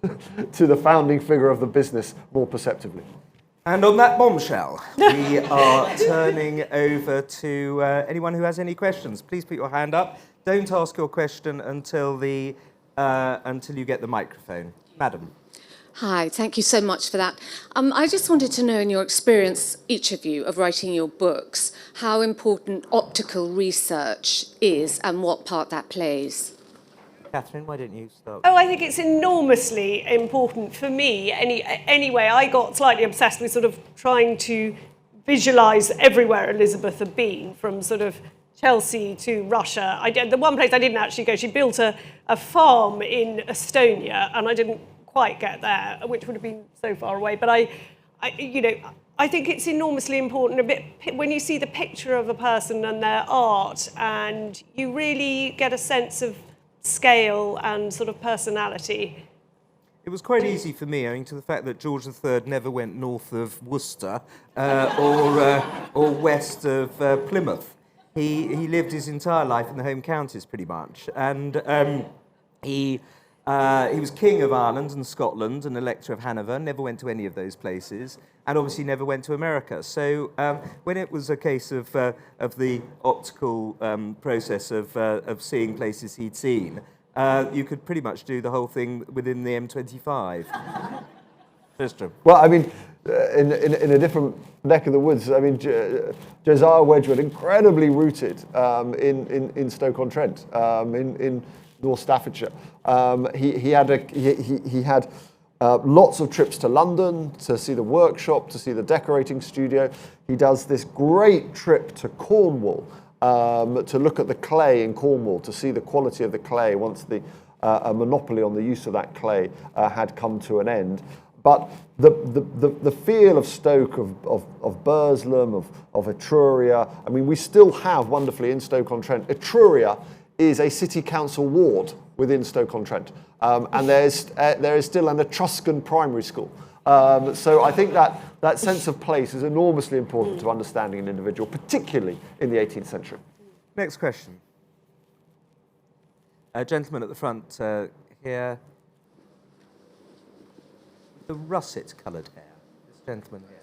to the founding figure of the business more perceptively. And on that bombshell, we are turning over to anyone who has any questions. Please put your hand up. Don't ask your question until you get the microphone. Madam. Hi, thank you so much for that. I just wanted to know, in your experience, each of you, of writing your books, how important optical research is and what part that plays. Catherine, why don't you start? Oh, I think it's enormously important for me. Anyway, I got slightly obsessed with sort of trying to visualise everywhere Elizabeth had been, from sort of Chelsea to Russia. The one place I didn't actually go, she built a farm in Estonia, and I didn't quite get there, which would have been so far away. But I think it's enormously important when you see the picture of a person and their art, and you really get a sense of scale and sort of personality. It was quite easy for me, owing to the fact that George III never went north of Worcester or west of Plymouth. He lived his entire life in the home counties, pretty much, and he was King of Ireland and Scotland and Elector of Hanover, never went to any of those places, and obviously never went to America. So when it was a case of the optical process of seeing places he'd seen, you could pretty much do the whole thing within the M25. Tristram. Well, I mean, in a different neck of the woods, I mean, Josiah Wedgwood, incredibly rooted in Stoke-on-Trent, in North Staffordshire. He had lots of trips to London to see the workshop, to see the decorating studio. He does this great trip to Cornwall to look at the clay in Cornwall, to see the quality of the clay once a monopoly on the use of that clay had come to an end. But the feel of Stoke, of Burslem, of Etruria, I mean, we still have wonderfully in Stoke-on-Trent. Etruria is a city council ward within Stoke-on-Trent, and there is still an Etruscan primary school. So I think that sense of place is enormously important to understanding an individual, particularly in the 18th century. Next question. A gentleman at the front here. The russet-coloured hair. This gentleman here.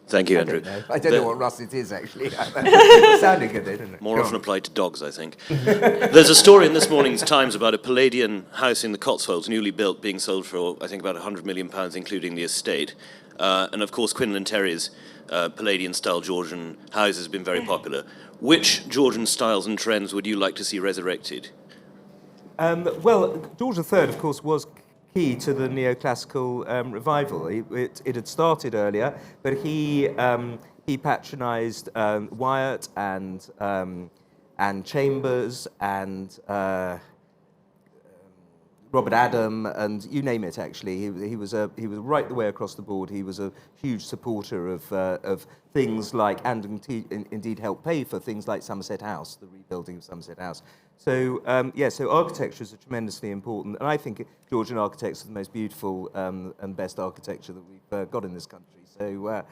Thank you, Andrew. I don't know what russet is, actually. It sounded good, didn't it? More often applied to dogs, I think. There's a story in this morning's Times about a Palladian house in the Cotswolds, newly built, being sold for, I think, about £100 million, including the estate. And, of course, Quinlan Terry's Palladian-style Georgian house has been very popular. Which Georgian styles and trends would you like to see resurrected? Well, George III, of course, was key to the neoclassical revival. It had started earlier, but he patronised Wyatt and Chambers and Robert Adam and you name it. Actually, he was right the way across the board. He was a huge supporter of things like, and indeed helped pay for things like Somerset House, the rebuilding of Somerset House. So so architecture is tremendously important, and I think Georgian architects are the most beautiful and best architecture that we've got in this country. So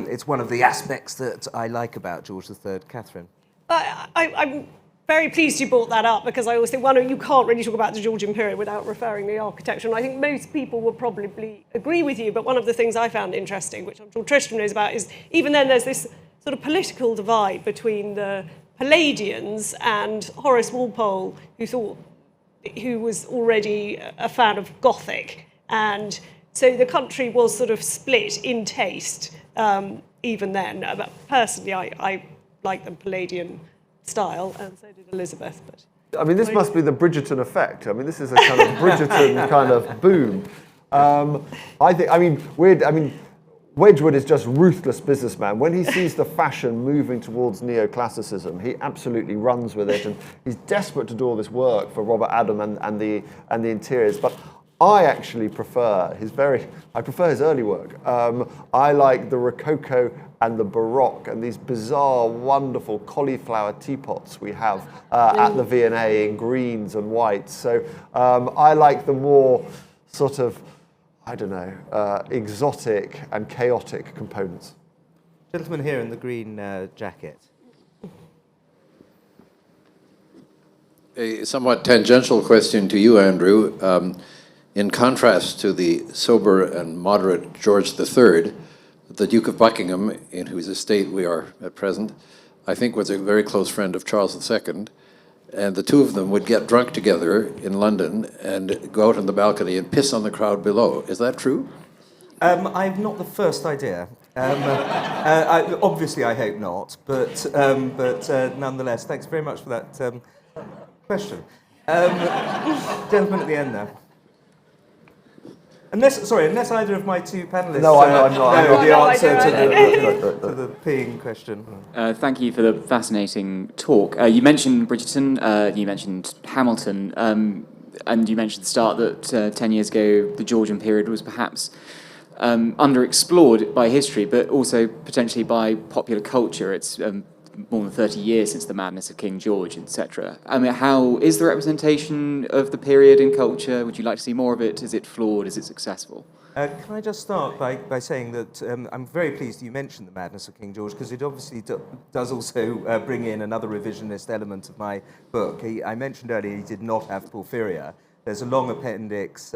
it's one of the aspects that I like about George III. Catherine. I'm very pleased you brought that up, because I always think, you can't really talk about the Georgian period without referring to the architecture, and I think most people will probably agree with you, but one of the things I found interesting, which I'm sure Tristram knows about, is even then there's this sort of political divide between the Palladians and Horace Walpole, who was already a fan of Gothic, and so the country was sort of split in taste even then. But personally, I like the Palladian style, and so did Elizabeth. But I mean, this must be the Bridgerton effect. I mean, this is a kind of Bridgerton kind of boom. Wedgwood is just ruthless businessman. When he sees the fashion moving towards neoclassicism, he absolutely runs with it, and he's desperate to do all this work for Robert Adam and the interiors. But I actually prefer his early work. I like the Rococo and the Baroque and these bizarre, wonderful cauliflower teapots we have at the V&A in greens and whites. So I like the more sort of, exotic and chaotic components. Gentleman here in the green jacket. A somewhat tangential question to you, Andrew. In contrast to the sober and moderate George III, the Duke of Buckingham, in whose estate we are at present, I think was a very close friend of Charles II, and the two of them would get drunk together in London and go out on the balcony and piss on the crowd below. Is that true? I've not the first idea. Obviously, I hope not, but nonetheless, thanks very much for that question. Gentleman at the end there. Unless either of my two panellists No, I'm not. know the No, answer I to the peeing question. Thank you for the fascinating talk. You mentioned Bridgerton, you mentioned Hamilton, and you mentioned at the start that 10 years ago the Georgian period was perhaps underexplored by history, but also potentially by popular culture. It's more than 30 years since the madness of King George, etc. I mean, how is the representation of the period in culture? Would you like to see more of it? Is it flawed? Is it successful? Can I just start by saying that I'm very pleased you mentioned the madness of King George, because it obviously does also bring in another revisionist element of my book. I mentioned earlier he did not have porphyria. There's a long appendix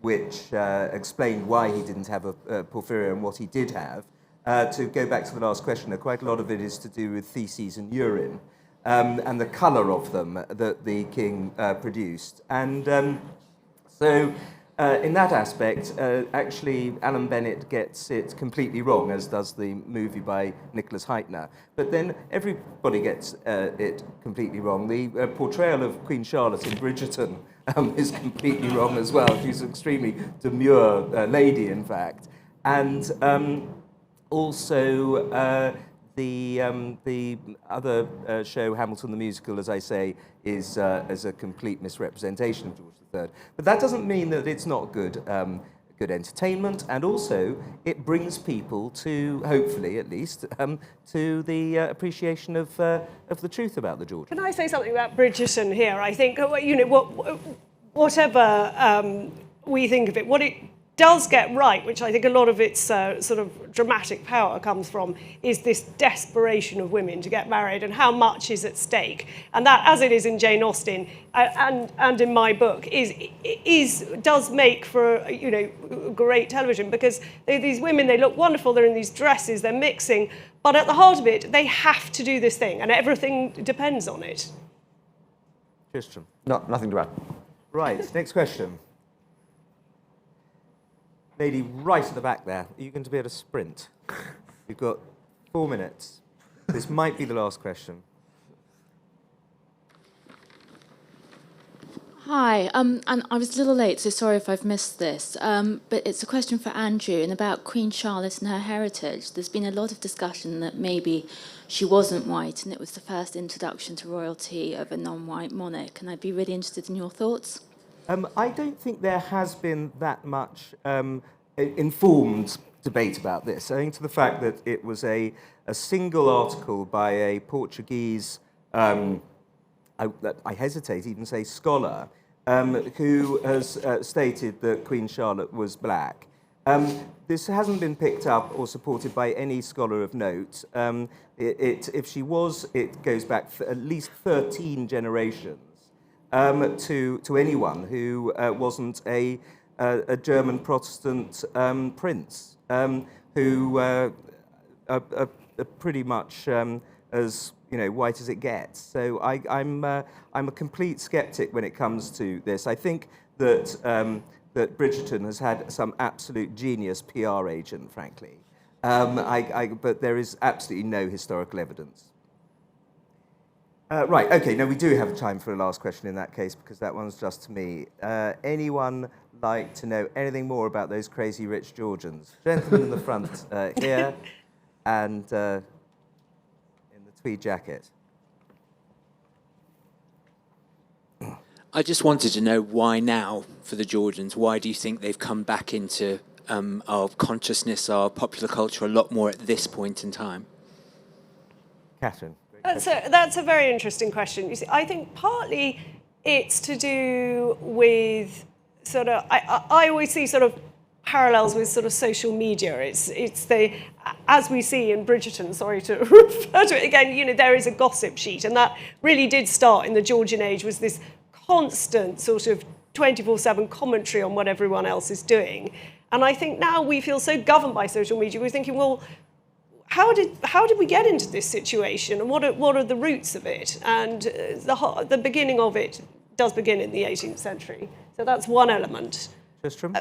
which explained why he didn't have a porphyria and what he did have. To go back to the last question, quite a lot of it is to do with feces and urine and the colour of them that the king produced. And so in that aspect, actually, Alan Bennett gets it completely wrong, as does the movie by Nicholas Heitner. But then everybody gets it completely wrong. The portrayal of Queen Charlotte in Bridgerton is completely wrong as well. She's an extremely demure lady, in fact. And also, the other show, Hamilton the Musical, as I say, is a complete misrepresentation of George III. But that doesn't mean that it's not good entertainment, and also it brings people to, hopefully at least, to the appreciation of the truth about the Georgians. Can I say something about Bridgerton here? I think, whatever we think of it, what it does get right, which I think a lot of its sort of dramatic power comes from, is this desperation of women to get married and how much is at stake. And that, as it is in Jane Austen and in my book, does make for great television, because these women, they look wonderful, they're in these dresses, they're mixing, but at the heart of it, they have to do this thing, and everything depends on it. Tristram. No, nothing to add. Right, next question. Lady right at the back there, are you going to be able to sprint? You've got 4 minutes. This might be the last question. Hi, and I was a little late, so sorry if I've missed this, but it's a question for Andrew and about Queen Charlotte and her heritage. There's been a lot of discussion that maybe she wasn't white and it was the first introduction to royalty of a non-white monarch, and I'd be really interested in your thoughts. I don't think there has been that much informed debate about this, owing to the fact that it was a single article by a Portuguese, I hesitate even say scholar, who has stated that Queen Charlotte was black. This hasn't been picked up or supported by any scholar of note. If she was, it goes back at least 13 generations. To anyone who wasn't a German Protestant prince, who are pretty much as white as it gets. So I'm a complete skeptic when it comes to this. I think that that Bridgerton has had some absolute genius PR agent, frankly, but there is absolutely no historical evidence. Right, okay, now we do have time for a last question in that case, because that one's just to me. Anyone like to know anything more about those crazy rich Georgians? Gentleman in the front here, and in the tweed jacket. I just wanted to know why now for the Georgians. Why do you think they've come back into our consciousness, our popular culture a lot more at this point in time? Catherine. That's a very interesting question. You see, I think partly it's to do with sort of, I always see sort of parallels with sort of social media. It's the, as we see in Bridgerton, sorry to refer to it again, there is a gossip sheet, and that really did start in the Georgian age, was this constant sort of 24/7 commentary on what everyone else is doing. And I think now we feel so governed by social media, we're thinking, well, how did we get into this situation, and what are the roots of it? And the beginning of it does begin in the 18th century. So that's one element. Tristram?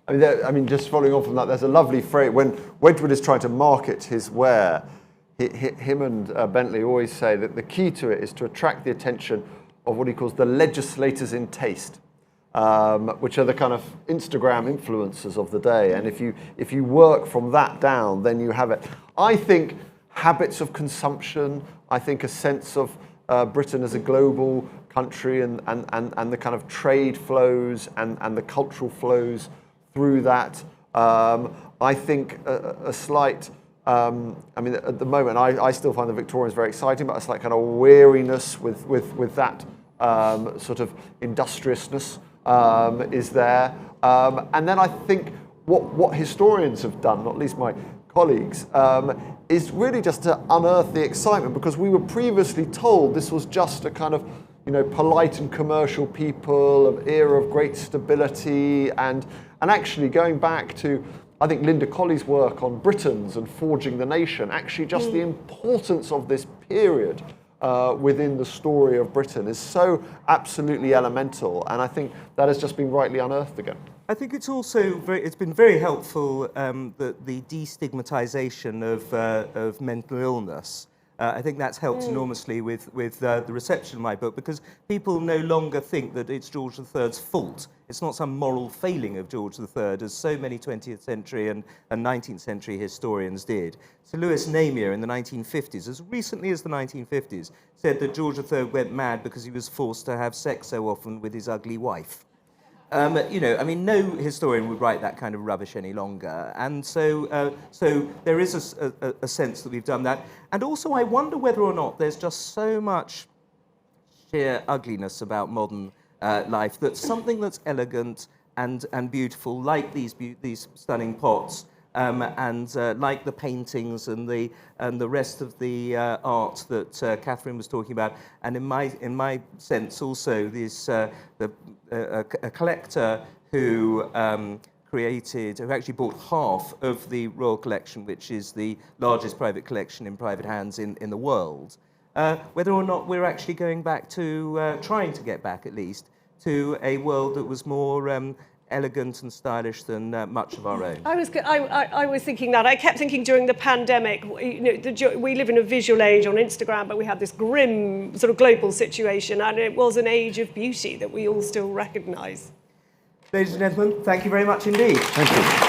I mean, just following on from that, there's a lovely phrase when Wedgwood is trying to market his ware. Him and Bentley always say that the key to it is to attract the attention of what he calls the legislators in taste, which are the kind of Instagram influencers of the day. And if you work from that down, then you have it. I think habits of consumption, I think a sense of Britain as a global country and the kind of trade flows and the cultural flows through that. I think a slight, I mean, at the moment, I still find the Victorians very exciting, but a slight kind of weariness with that sort of industriousness is there. And then I think what historians have done, not least my colleagues, is really just to unearth the excitement, because we were previously told this was just a kind of, polite and commercial people, an era of great stability, and actually going back to, I think, Linda Colley's work on Britons and forging the nation, actually just the importance of this period within the story of Britain is so absolutely elemental, and I think that has just been rightly unearthed again. I think it's also it's been very helpful the destigmatization of mental illness. I think that's helped enormously with the reception of my book, because people no longer think that it's George III's fault. It's not some moral failing of George III, as so many 20th century and 19th century historians did. So Lewis Namier in the 1950s, as recently as the 1950s, said that George III went mad because he was forced to have sex so often with his ugly wife. I mean, no historian would write that kind of rubbish any longer. And so there is a sense that we've done that. And also, I wonder whether or not there's just so much sheer ugliness about modern life that something that's elegant and beautiful, like these stunning pots, and like the paintings and the rest of the art that Catherine was talking about, and in my sense also this a collector who actually bought half of the Royal Collection, which is the largest private collection in private hands in the world. Whether or not we're actually going back to trying to get back at least to a world that was more elegant and stylish than much of our own. I was thinking that. I kept thinking during the pandemic, we live in a visual age on Instagram, but we had this grim sort of global situation, and it was an age of beauty that we all still recognise. Ladies and gentlemen, thank you very much indeed. Thank you.